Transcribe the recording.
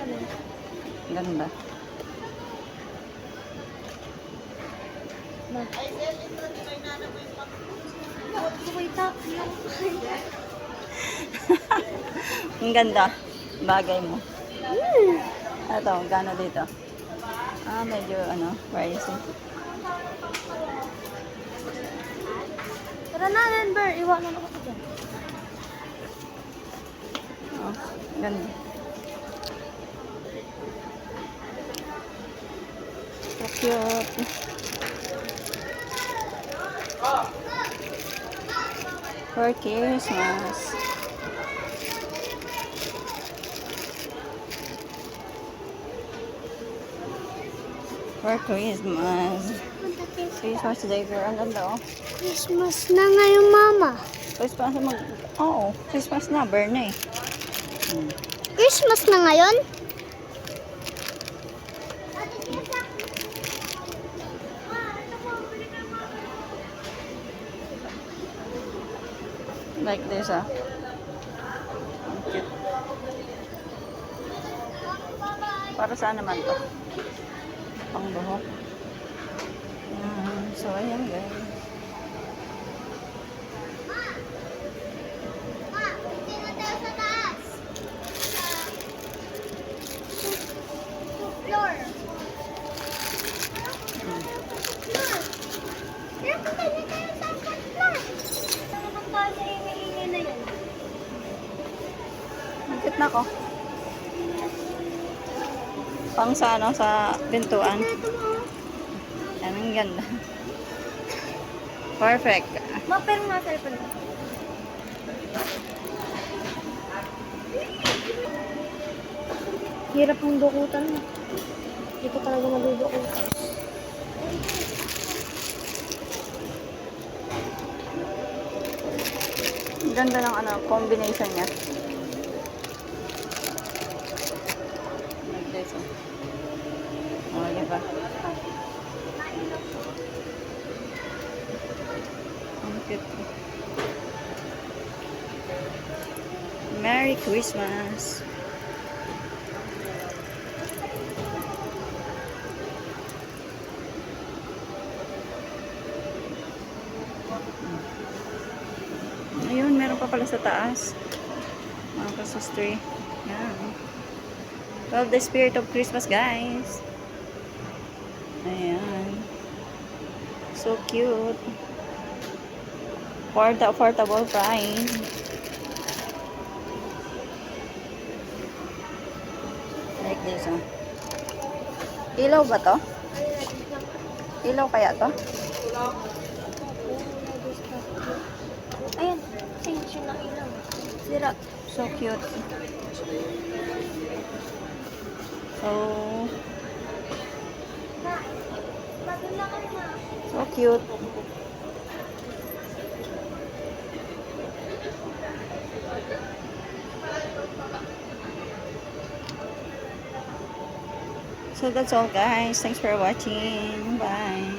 Ganda. Ang ganda. Bagay mo. Ito, gano dito? Medyo pricey. Tara na, Denver. Iwanan ako ko dyan. Ganda. So cute. For Christmas. For Christmas. Christmas day, girl. Ang ganda, oh. Christmas na ngayon, Mama. Christmas na Christmas na. Burn na eh. Christmas na ngayon? Like this, ah. Ang cute. Para saan naman to? Pang buhok. So, ayan guys. Nakit na ko. Pang sa pintuan. Yan, ang ganda. Perfect. Pero nga cellphone ko. Hirap ang dukutan mo. Hindi ko talaga madudukutan. Ang ganda ng combination niya. Like this. Diba? Ang cute. Merry Christmas. Ayun, meron pa pala sa taas. Mga Christmas tree. Yan. Well, the spirit of Christmas, guys. Ayan. So cute. For the affordable price. Like this, oh. Ilaw ba to? Ilaw kaya to? Ayan. Change ng ilaw. Sira. So cute. So cute. So that's all, guys. Thanks for watching. Bye.